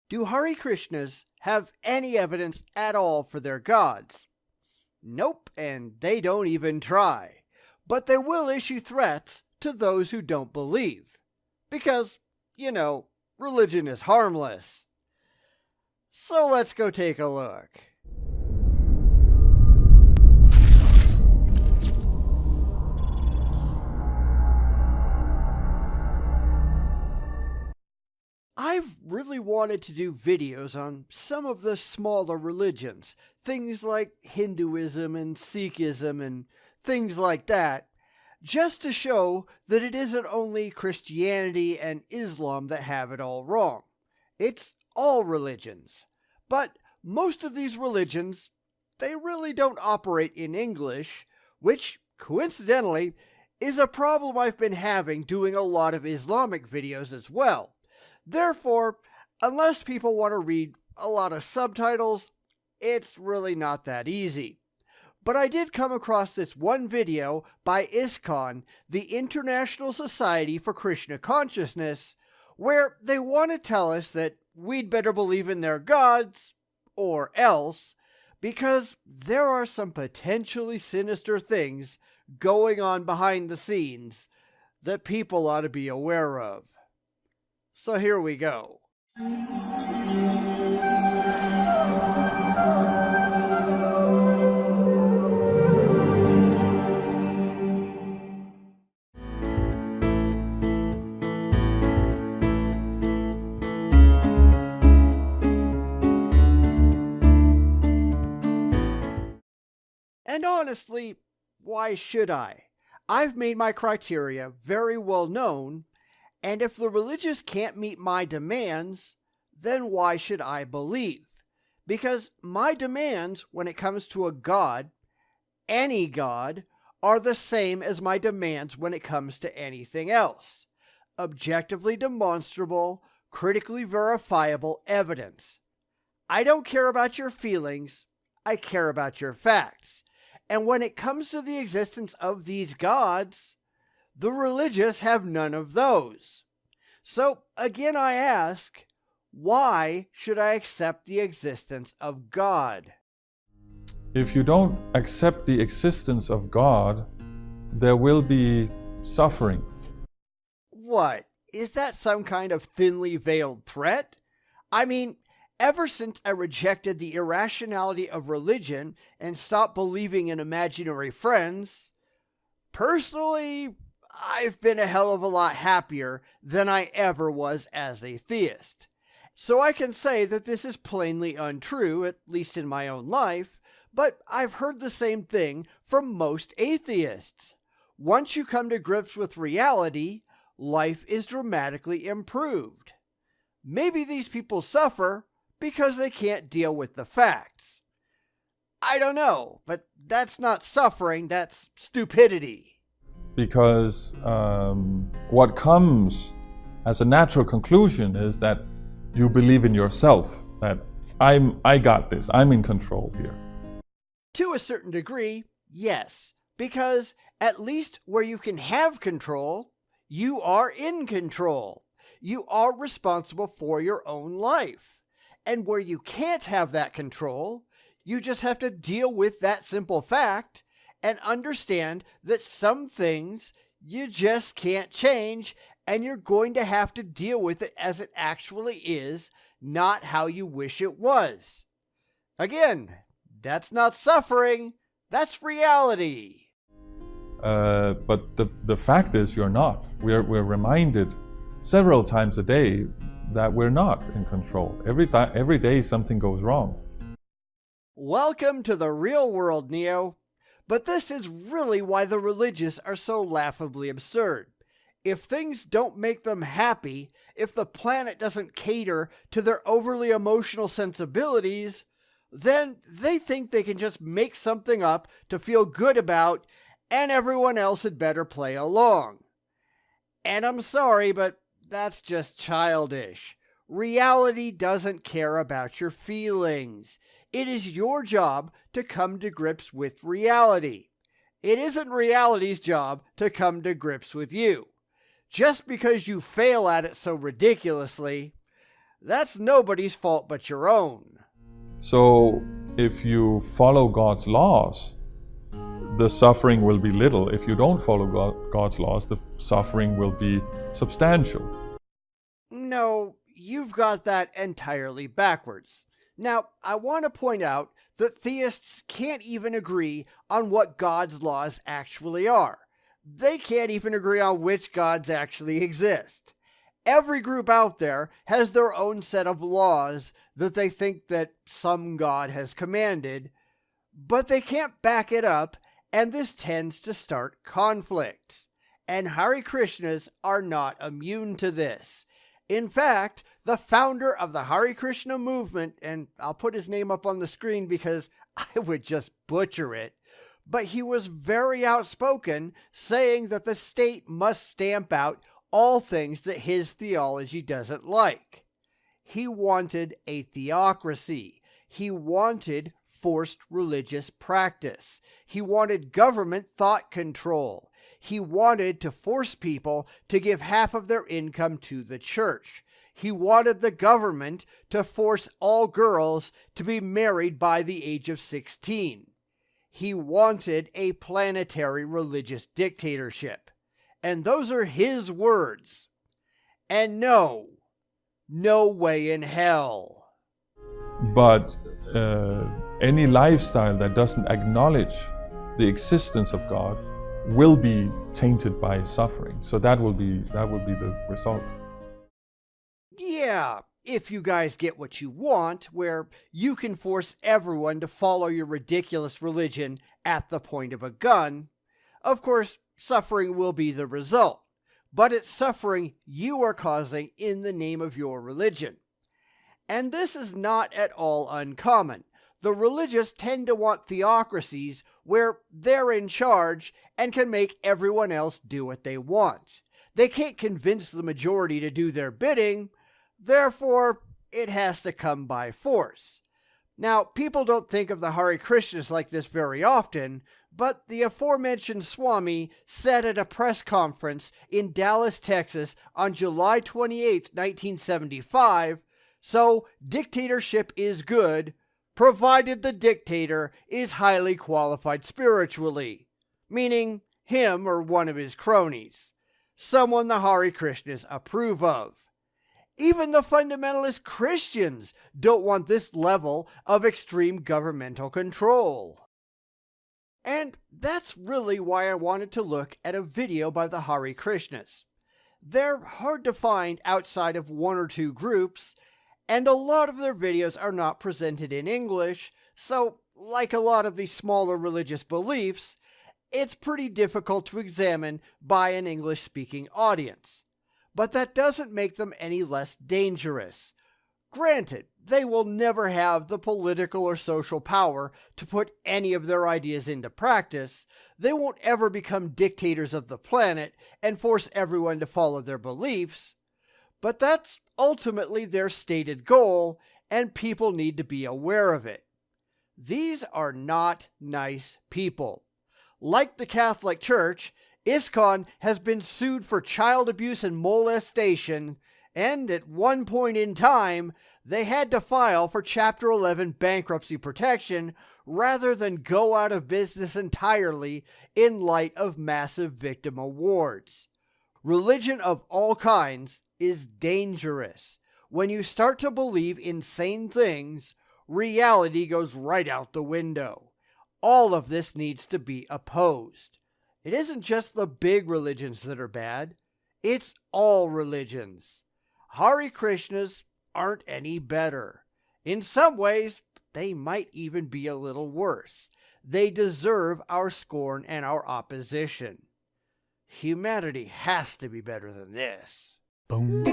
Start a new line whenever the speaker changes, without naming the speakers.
Do Hare Krishnas have any evidence at all for their gods? Nope, and they don't even try. But they will issue threats to those who don't believe. Because, religion is harmless. So let's go take a look. I've really wanted to do videos on some of the smaller religions, things like Hinduism and Sikhism and things like that, just to show that it isn't only Christianity and Islam that have it all wrong. It's all religions. But most of these religions, they really don't operate in English, which, coincidentally, is a problem I've been having doing a lot of Islamic videos as well. Therefore, unless people want to read a lot of subtitles, it's really not that easy. But I did come across this one video by ISKCON, the International Society for Krishna Consciousness, where they want to tell us that we'd better believe in their gods, or else, because there are some potentially sinister things going on behind the scenes that people ought to be aware of. So here we go. And honestly, why should I? I've made my criteria very well known, and if the religious can't meet my demands, then why should I believe? Because my demands when it comes to a god, any god, are the same as my demands when it comes to anything else. Objectively demonstrable, critically verifiable evidence. I don't care about your feelings, I care about your facts. And when it comes to the existence of these gods, the religious have none of those. So again I ask, why should I accept the existence of God?
If you don't accept the existence of God, there will be suffering.
What? Is that some kind of thinly veiled threat? I mean, ever since I rejected the irrationality of religion and stopped believing in imaginary friends, personally, I've been a hell of a lot happier than I ever was as a theist. So I can say that this is plainly untrue, at least in my own life, but I've heard the same thing from most atheists. Once you come to grips with reality, life is dramatically improved. Maybe these people suffer because they can't deal with the facts. I don't know, but that's not suffering, that's stupidity.
Because what comes as a natural conclusion is that you believe in yourself, that I got this, I'm in control here.
To a certain degree, yes, because at least where you can have control, you are in control. You are responsible for your own life. And where you can't have that control, you just have to deal with that simple fact and understand that some things you just can't change, and you're going to have to deal with it as it actually is, not how you wish it was. Again, that's not suffering, that's reality.
But the fact is you're not. We're reminded several times a day that we're not in control. Every day something goes wrong.
Welcome to the real world, Neo. But this is really why the religious are so laughably absurd. If things don't make them happy, if the planet doesn't cater to their overly emotional sensibilities, then they think they can just make something up to feel good about, and everyone else had better play along. And I'm sorry, but that's just childish. Reality doesn't care about your feelings. It is your job to come to grips with reality. It isn't reality's job to come to grips with you. Just because you fail at it so ridiculously, That's nobody's fault but your own.
So if you follow God's laws, the suffering will be little. If you don't follow God's laws, the suffering will be substantial.
No, you've got that entirely backwards. Now, I want to point out that theists can't even agree on what God's laws actually are. They can't even agree on which gods actually exist. Every group out there has their own set of laws that they think that some god has commanded, but they can't back it up, and this tends to start conflicts. And Hare Krishnas are not immune to this. In fact, the founder of the Hare Krishna movement, and I'll put his name up on the screen because I would just butcher it, but he was very outspoken, saying that the state must stamp out all things that his theology doesn't like. He wanted a theocracy. He wanted forced religious practice. He wanted government thought control. He wanted to force people to give half of their income to the church. He wanted the government to force all girls to be married by the age of 16. He wanted a planetary religious dictatorship. And those are his words. And no way in hell.
But any lifestyle that doesn't acknowledge the existence of God will be tainted by suffering. So that will be the result.
Yeah, if you guys get what you want, where you can force everyone to follow your ridiculous religion at the point of a gun, of course, suffering will be the result. But it's suffering you are causing in the name of your religion. And this is not at all uncommon. The religious tend to want theocracies where they're in charge and can make everyone else do what they want. They can't convince the majority to do their bidding, therefore it has to come by force. Now, people don't think of the Hare Krishnas like this very often, but the aforementioned Swami said at a press conference in Dallas, Texas on July 28, 1975, so dictatorship is good, provided the dictator is highly qualified spiritually, meaning him or one of his cronies, someone the Hare Krishnas approve of. Even the fundamentalist Christians don't want this level of extreme governmental control. And that's really why I wanted to look at a video by the Hare Krishnas. They're hard to find outside of one or two groups, and a lot of their videos are not presented in English, so like a lot of these smaller religious beliefs, it's pretty difficult to examine by an English-speaking audience. But that doesn't make them any less dangerous. Granted, they will never have the political or social power to put any of their ideas into practice. They won't ever become dictators of the planet and force everyone to follow their beliefs. But that's ultimately their stated goal, and people need to be aware of it. These are not nice people. Like the Catholic Church, ISKCON has been sued for child abuse and molestation, and at one point in time, they had to file for Chapter 11 bankruptcy protection rather than go out of business entirely in light of massive victim awards. Religion of all kinds is dangerous. When you start to believe insane things, reality goes right out the window. All of this needs to be opposed. It isn't just the big religions that are bad, it's all religions. Hare Krishnas aren't any better. In some ways, they might even be a little worse. They deserve our scorn and our opposition. Humanity has to be better than this.
Bum